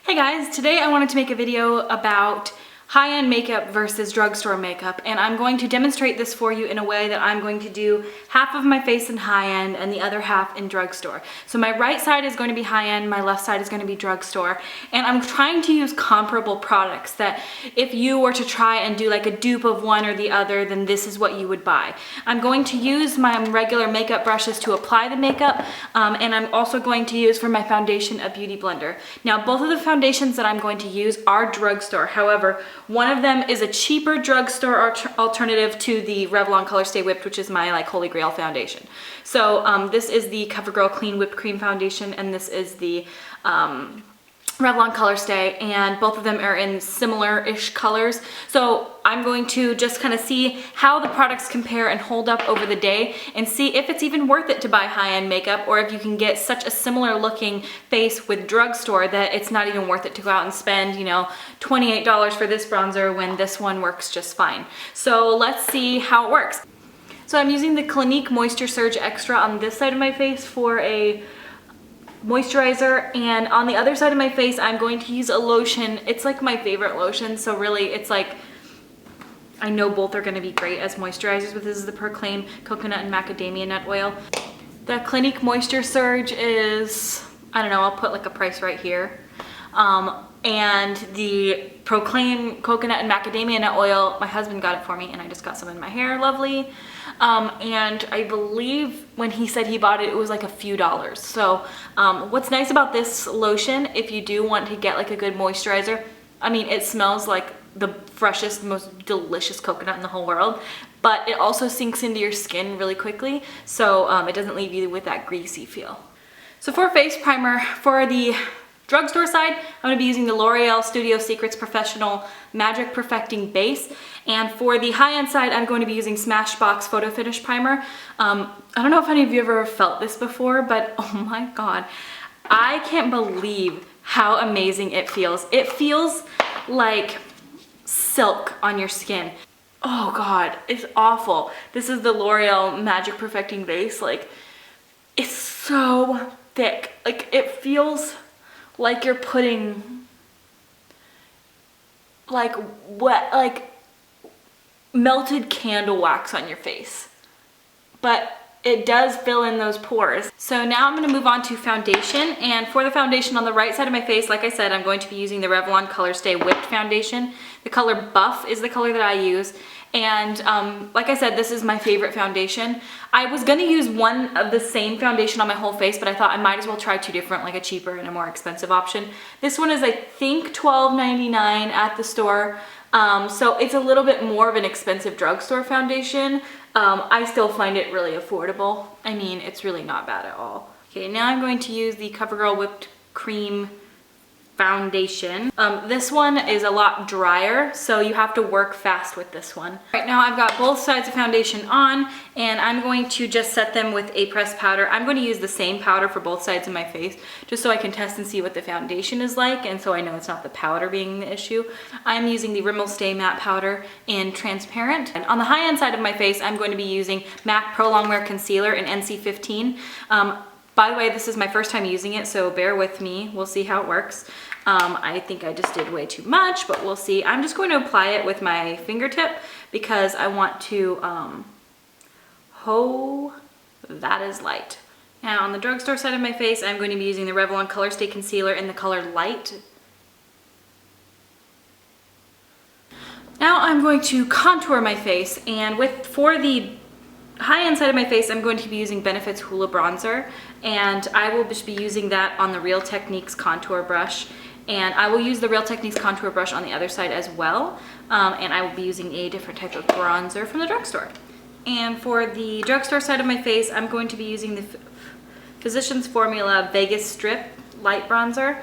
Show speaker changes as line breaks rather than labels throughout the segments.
Hey guys, today I wanted to make a video about high-end makeup versus drugstore makeup, and I'm going to demonstrate this for you in a way that I'm going to do half of my face in high-end and the other half in drugstore. So my right side is going to be high-end, my left side is going to be drugstore, and I'm trying to use comparable products that if you were to try and do like a dupe of one or the other, then this is what you would buy. I'm going to use my regular makeup brushes to apply the makeup, and I'm also going to use for my foundation a beauty blender. Now both of the foundations that I'm going to use are drugstore, however, one of them is a cheaper drugstore alternative to the Revlon Colorstay Whipped, which is my like holy grail foundation. So this is the Covergirl Clean Whipped Cream Foundation, and this is the Revlon Colorstay, and both of them are in similar-ish colors. So I'm going to just kind of see how the products compare and hold up over the day and see if it's even worth it to buy high-end makeup, or if you can get such a similar looking face with drugstore that it's not even worth it to go out and spend, you know, $28 for this bronzer when this one works just fine. So let's see how it works. So I'm using the Clinique Moisture Surge Extra on this side of my face for a moisturizer, and on the other side of my face I'm going to use a lotion. It's like my favorite lotion, so really it's like, I know both are going to be great as moisturizers, but this is the Proclaim Coconut and Macadamia Nut Oil. The Clinique Moisture Surge is, I don't know, I'll put like a price right here. And the Proclaim Coconut and Macadamia Nut Oil, my husband got it for me and I just got some in my hair, lovely. And I believe when he said he bought it, it was like a few dollars. So what's nice about this lotion, if you do want to get like a good moisturizer, I mean, it smells like the freshest, most delicious coconut in the whole world, but it also sinks into your skin really quickly, so it doesn't leave you with that greasy feel. So for face primer, for the drugstore side, I'm going to be using the L'Oreal Studio Secrets Professional Magic Perfecting Base. And for the high-end side, I'm going to be using Smashbox Photo Finish Primer. I don't know if any of you have ever felt this before, but oh my god, I can't believe how amazing it feels. It feels like silk on your skin. Oh god, it's awful. This is the L'Oreal Magic Perfecting Base. Like, it's so thick. Like, it feels like you're putting like wet, like melted candle wax on your face, but it does fill in those pores. So now I'm going to move on to foundation, and for the foundation on the right side of my face, like I said, I'm going to be using the Revlon Colorstay Whipped Foundation. The color Buff is the color that I use, and like I said, this is my favorite foundation. I was going to use one of the same foundation on my whole face, but I thought I might as well try two different, like a cheaper and a more expensive option. This one is, I think, $12.99 at the store. So it's a little bit more of an expensive drugstore foundation. I still find it really affordable. I mean, it's really not bad at all. Okay, now I'm going to use the Covergirl Whipped Cream Foundation. This one is a lot drier, so you have to work fast with this one. Right now I've got both sides of foundation on, and I'm going to just set them with a pressed powder. I'm going to use the same powder for both sides of my face, just so I can test and see what the foundation is like, and so I know it's not the powder being the issue. I'm using the Rimmel Stay Matte Powder in Transparent. And on the high-end side of my face, I'm going to be using MAC Pro Longwear Concealer in NC15. By the way, this is my first time using it, so bear with me. We'll see how it works. I think I just did way too much, but we'll see. I'm just going to apply it with my fingertip because I want to, that is light. Now on the drugstore side of my face, I'm going to be using the Revlon Colorstay Concealer in the color Light. Now I'm going to contour my face, and for the high-end side of my face, I'm going to be using Benefit's Hoola Bronzer, and I will just be using that on the Real Techniques contour brush, and I will use the Real Techniques contour brush on the other side as well, and I will be using a different type of bronzer from the drugstore. And for the drugstore side of my face, I'm going to be using the Physicians Formula Vegas Strip Light Bronzer.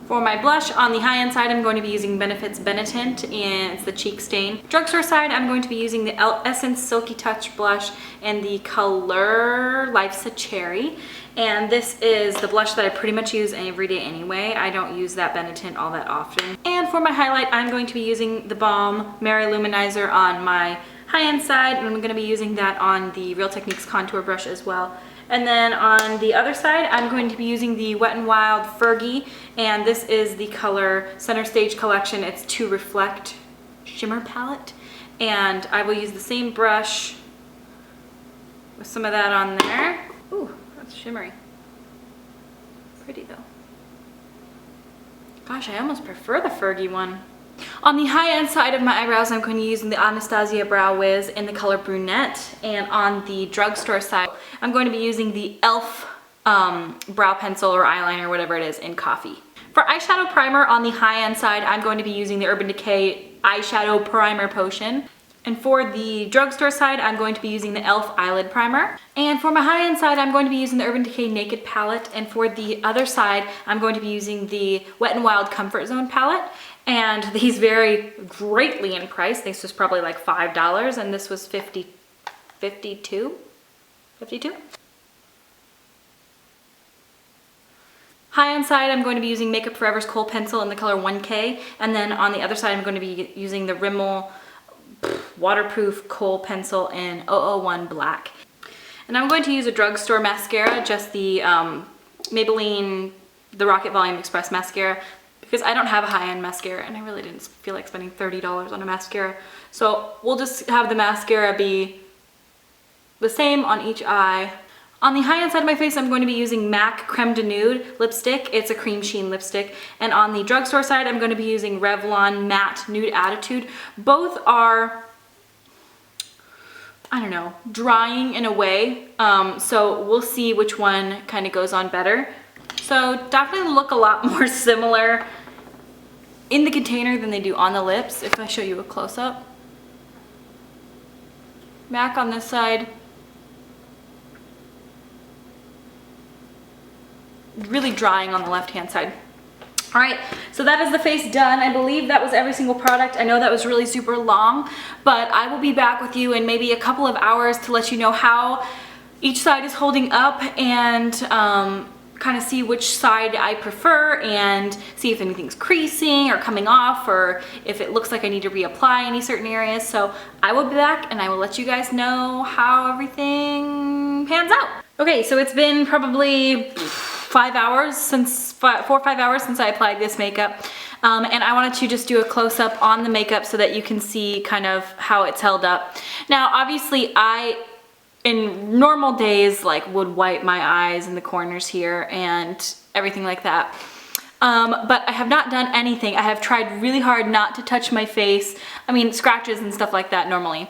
For my blush, on the high-end side, I'm going to be using Benefit's Benetint, and it's the Cheek Stain. Drugstore side, I'm going to be using the Essence Silky Touch blush and the color Life's a Cherry. And this is the blush that I pretty much use every day anyway. I don't use that Benetint all that often. And for my highlight, I'm going to be using the Balm Mary Luminizer on my high-end side, and I'm going to be using that on the Real Techniques contour brush as well. And then on the other side, I'm going to be using the Wet n Wild Fergie, and this is the color Center Stage Collection. It's To Reflect Shimmer Palette, and I will use the same brush with some of that on there. Ooh, that's shimmery. Pretty though. Gosh, I almost prefer the Fergie one. On the high-end side of my eyebrows, I'm going to use the Anastasia Brow Wiz in the color Brunette. And on the Drugstore side, I'm going to be using the e.l.f. brow pencil or eyeliner, whatever it is, in Coffee. For eyeshadow primer on the high-end side, I'm going to be using the Urban Decay Eyeshadow Primer Potion. And for the Drugstore side, I'm going to be using the e.l.f. Eyelid Primer. And for my high-end side, I'm going to be using the Urban Decay Naked Palette. And for the other side, I'm going to be using the Wet n Wild Comfort Zone Palette. And these vary greatly in price. This was probably like $5, and this was $52. High-end side, I'm going to be using Makeup Forever's Kohl Pencil in the color 1K. And then on the other side, I'm going to be using the Rimmel Waterproof Kohl Pencil in 001 Black. And I'm going to use a Drugstore mascara, just the Maybelline The Rocket Volume Express mascara, because I don't have a high-end mascara and I really didn't feel like spending $30 on a mascara. So we'll just have the mascara be the same on each eye. On the high-end side of my face, I'm going to be using MAC Creme de Nude lipstick. It's a cream sheen lipstick. And on the Drugstore side, I'm going to be using Revlon Matte Nude Attitude. Both are, I don't know, drying in a way. So we'll see which one kind of goes on better. So definitely look a lot more similar in the container than they do on the lips. If I show you a close-up. MAC on this side. Really drying on the left-hand side. All right, so that is the face done. I believe that was every single product. I know that was really super long, but I will be back with you in maybe a couple of hours to let you know how each side is holding up and kind of see which side I prefer and see if anything's creasing or coming off or if it looks like I need to reapply any certain areas. So I will be back and I will let you guys know how everything pans out. Okay, so it's been probably 4 or 5 hours since I applied this makeup. And I wanted to just do a close-up on the makeup so that you can see kind of how it's held up. Now, obviously, I, in normal days, like would wipe my eyes in the corners here and everything like that. But I have not done anything. I have tried really hard not to touch my face. I mean, scratches and stuff like that normally.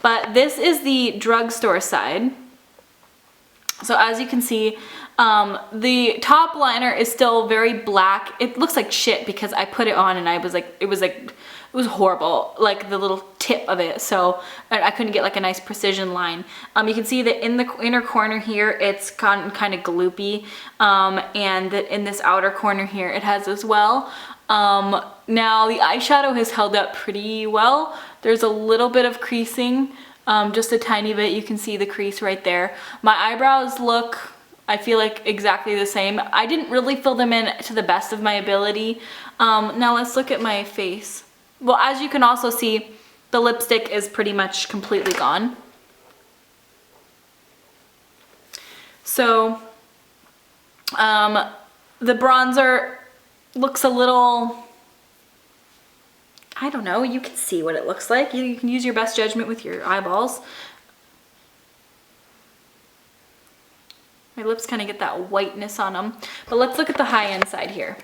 But this is the Drugstore side. So as you can see, the top liner is still very black. It looks like shit because I put it on and I was like, it was horrible, like the little tip of it. So I couldn't get like a nice precision line. You can see that in the inner corner here, it's gotten kind of gloopy. And that in this outer corner here, it has as well. Now the eyeshadow has held up pretty well. There's a little bit of creasing, just a tiny bit. You can see the crease right there. My eyebrows look, I feel like, exactly the same. I didn't really fill them in to the best of my ability. Now let's look at my face. Well, as you can also see, the lipstick is pretty much completely gone. So, the bronzer looks a little, I don't know, you can see what it looks like. You can use your best judgment with your eyeballs. My lips kind of get that whiteness on them. But let's look at the high-end side here.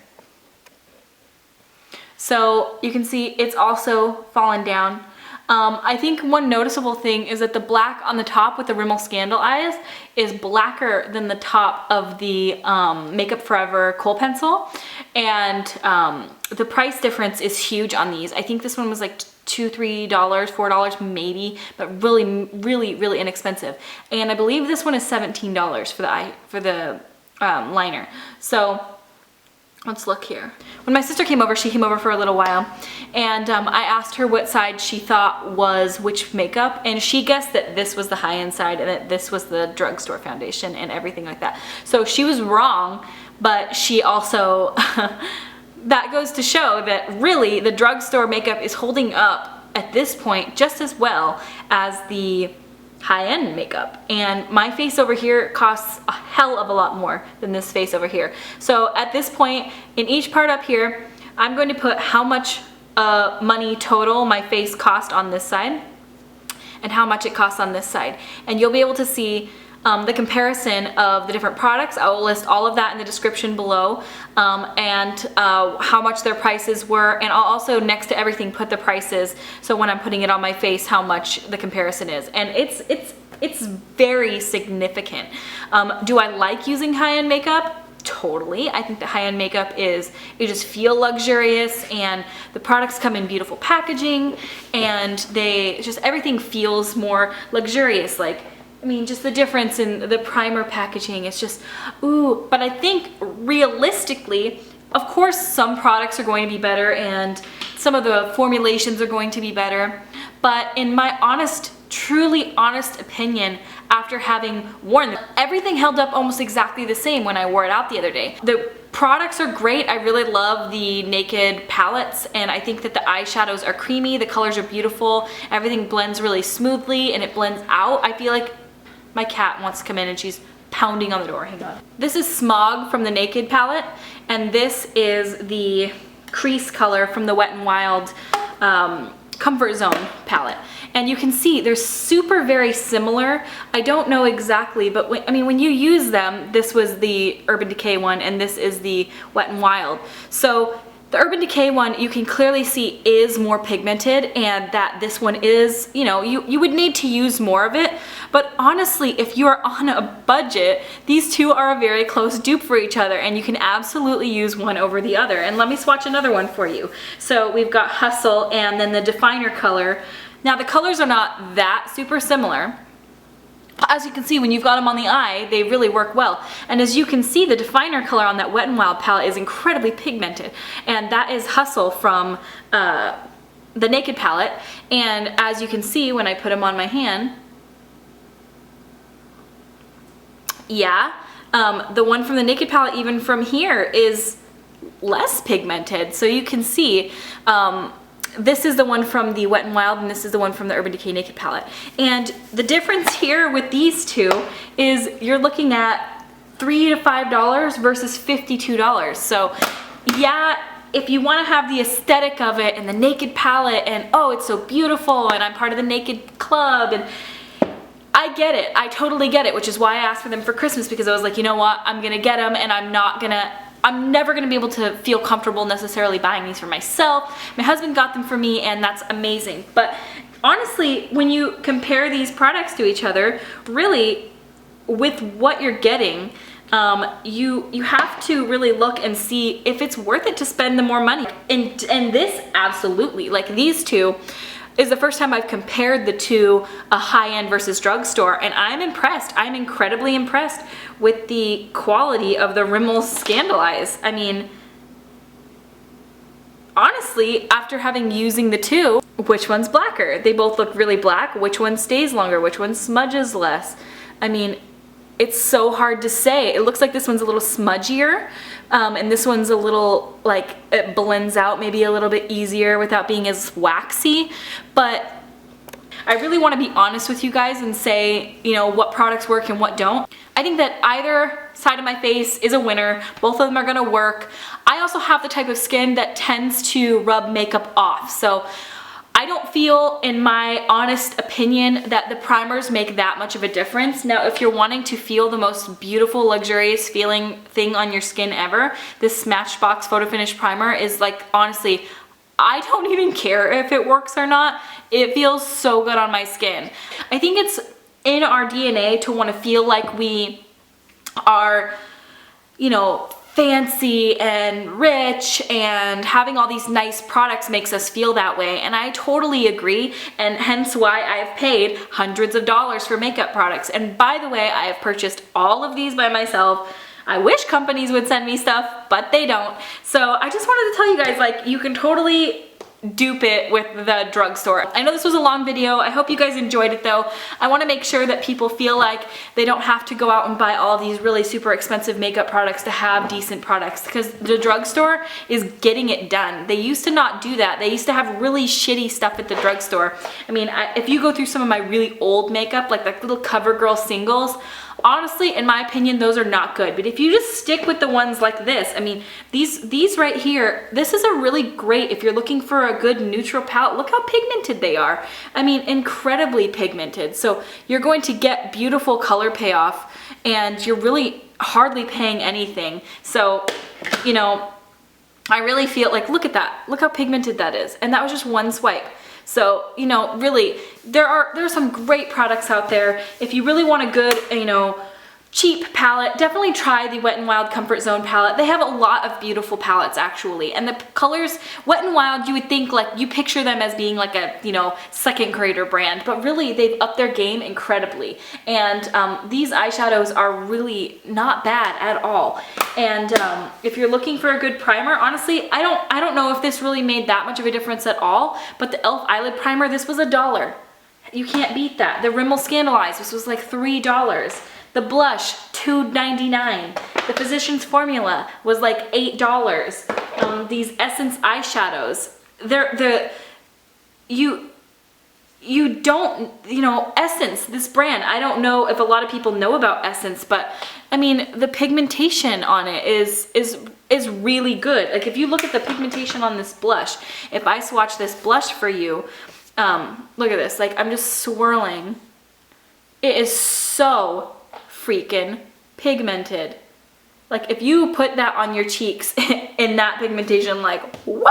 So you can see it's also fallen down. I think one noticeable thing is that the black on the top with the Rimmel Scandal Eyes is blacker than the top of the Makeup Forever Kohl Pencil. And the price difference is huge on these. I think this one was like $2, $3, $4 maybe, but really inexpensive. And I believe this one is $17 for the liner. So let's look here. When my sister came over, she came over for a little while, and I asked her what side she thought was which makeup, and she guessed that this was the high-end side and that this was the Drugstore foundation and everything like that. So she was wrong, but she also, that goes to show that really the Drugstore makeup is holding up at this point just as well as the high-end makeup, and my face over here costs a hell of a lot more than this face over here. So at this point, in each part up here, I'm going to put how much money total my face cost on this side and how much it costs on this side, and you'll be able to see the comparison of the different products. I will list all of that in the description below, and how much their prices were, and I'll also next to everything put the prices, so when I'm putting it on my face how much the comparison is, and it's very significant. Do I like using high-end makeup? Totally. I think the high-end makeup is, you just feel luxurious, and the products come in beautiful packaging, and they just, everything feels more luxurious. Like, I mean, just the difference in the primer packaging, it's just, ooh. But I think realistically, of course, some products are going to be better and some of the formulations are going to be better. But in my honest, truly honest opinion, after having worn them, everything held up almost exactly the same when I wore it out the other day. The products are great. I really love the Naked palettes, and I think that the eyeshadows are creamy, the colors are beautiful, everything blends really smoothly and it blends out. I feel like my cat wants to come in and she's pounding on the door. Hang on. This is Smog from the Naked palette, and this is the crease color from the Wet n Wild Comfort Zone palette. And you can see they're super very similar. I don't know exactly, but when you use them, this was the Urban Decay one and this is the Wet n Wild. So the Urban Decay one, you can clearly see is more pigmented, and that this one is, you know, you would need to use more of it. But honestly, if you are on a budget, these two are a very close dupe for each other, and you can absolutely use one over the other. And let me swatch another one for you. So we've got Hustle and then the Definer color. Now the colors are not that super similar. As you can see, when you've got them on the eye, they really work well. And as you can see, the Definer color on that Wet n Wild palette is incredibly pigmented. And that is Hustle from the Naked palette. And as you can see, when I put them on my hand, yeah, the one from the Naked palette, even from here, is less pigmented. So you can see, this is the one from the Wet n Wild and this is the one from the Urban Decay Naked palette. And the difference here with these two is you're looking at $3 to $5 versus $52. So yeah, if you want to have the aesthetic of it and the Naked palette and oh, it's so beautiful and I'm part of the Naked club, and I get it, I totally get it, which is why I asked for them for Christmas, because I was like, you know what, I'm gonna get them and I'm never gonna be able to feel comfortable necessarily buying these for myself. My husband got them for me and that's amazing. But honestly, when you compare these products to each other, really with what you're getting, you have to really look and see if it's worth it to spend the more money. And this, absolutely, like these two, is the first time I've compared the two, a high-end versus drugstore, and I'm impressed. I'm incredibly impressed with the quality of the Rimmel Scandalize. I mean, honestly, after having using the two, which one's blacker? They both look really black. Which one stays longer? Which one smudges less? I mean, it's so hard to say. It looks like this one's a little smudgier, and this one's a little, like, it blends out maybe a little bit easier without being as waxy. But I really want to be honest with you guys and say, you know, what products work and what don't. I think that either side of my face is a winner. Both of them are gonna work. I also have the type of skin that tends to rub makeup off. So I don't feel, in my honest opinion, that the primers make that much of a difference. Now, if you're wanting to feel the most beautiful, luxurious feeling thing on your skin ever, this Smashbox Photo Finish Primer is, like, honestly, I don't even care if it works or not. It feels so good on my skin. I think it's in our DNA to want to feel like we are, you know, fancy and rich, and having all these nice products makes us feel that way, and I totally agree, and hence why I've paid hundreds of dollars for makeup products. And by the way, I have purchased all of these by myself. I wish companies would send me stuff, but they don't. So I just wanted to tell you guys, like, you can totally dupe it with the drugstore. I know this was a long video. I hope you guys enjoyed it though. I want to make sure that people feel like they don't have to go out and buy all these really super expensive makeup products to have decent products, because the drugstore is getting it done. They used to not do that. They used to have really shitty stuff at the drugstore. I mean, if you go through some of my really old makeup, like the little Covergirl singles, honestly, in my opinion, those are not good. But if you just stick with the ones like this, I mean, these right here, this is a really great, if you're looking for a good neutral palette, look how pigmented they are. I mean, incredibly pigmented. So you're going to get beautiful color payoff, and you're really hardly paying anything. So, you know, I really feel like, look at that. Look how pigmented that is. And that was just one swipe. So, you know, really, there are some great products out there. If you really want a good, you know, cheap palette, definitely try the Wet n Wild Comfort Zone palette. They have a lot of beautiful palettes actually, and the colors, Wet n Wild, you would think, like, you picture them as being like a, you know, second grader brand, but really they've upped their game incredibly. And these eyeshadows are really not bad at all. And if you're looking for a good primer, honestly, I don't know if this really made that much of a difference at all, but the e.l.f. eyelid primer, this was $1. You can't beat that. The Rimmel Scandaleyes, this was like $3. The blush, $2.99. The Physicians Formula was like $8. These Essence eyeshadows, you don't, you know, Essence, this brand, I don't know if a lot of people know about Essence, but I mean, the pigmentation on it is really good. Like, if you look at the pigmentation on this blush, if I swatch this blush for you, look at this, like, I'm just swirling. It is so freaking pigmented. Like, if you put that on your cheeks in that pigmentation, like, whoa,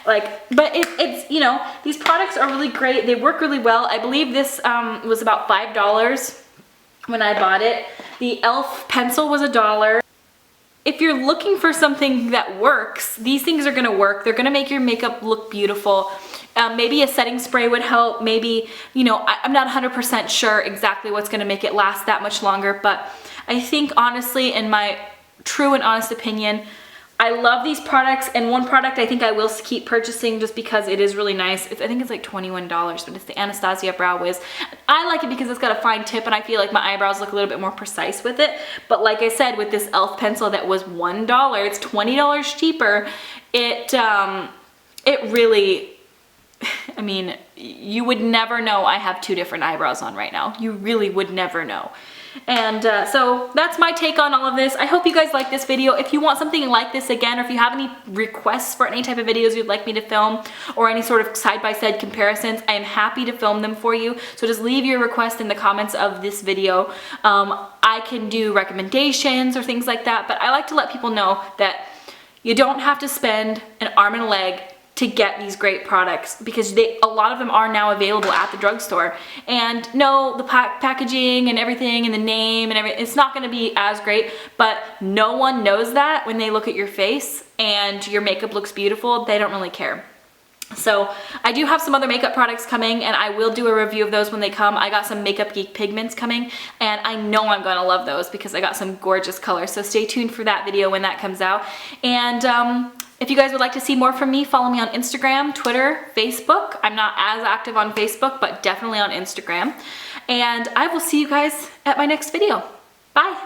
like, but it's, you know, these products are really great. They work really well. I believe this was about $5 when I bought it. The e.l.f. pencil was $1. If you're looking for something that works, these things are gonna work. They're gonna make your makeup look beautiful. Maybe a setting spray would help. Maybe, you know, I'm not 100% sure exactly what's gonna make it last that much longer, but I think honestly, in my true and honest opinion, I love these products, and one product I think I will keep purchasing just because it is really nice. I think it's like $21, but it's the Anastasia Brow Wiz. I like it because it's got a fine tip, and I feel like my eyebrows look a little bit more precise with it. But like I said, with this e.l.f. pencil that was $1, it's $20 cheaper. It really, I mean, you would never know I have two different eyebrows on right now. You really would never know. And so that's my take on all of this. I hope you guys like this video. If you want something like this again, or if you have any requests for any type of videos you'd like me to film, or any sort of side-by-side comparisons, I am happy to film them for you. So just leave your request in the comments of this video. I can do recommendations or things like that, but I like to let people know that you don't have to spend an arm and a leg to get these great products, because a lot of them are now available at the drugstore. And no, the packaging and everything and the name and everything, it's not gonna be as great, but no one knows that when they look at your face and your makeup looks beautiful. They don't really care. So I do have some other makeup products coming, and I will do a review of those when they come. I got some Makeup Geek pigments coming, and I know I'm gonna love those because I got some gorgeous colors. So stay tuned for that video when that comes out. And if you guys would like to see more from me, follow me on Instagram, Twitter, Facebook. I'm not as active on Facebook, but definitely on Instagram. And I will see you guys at my next video. Bye.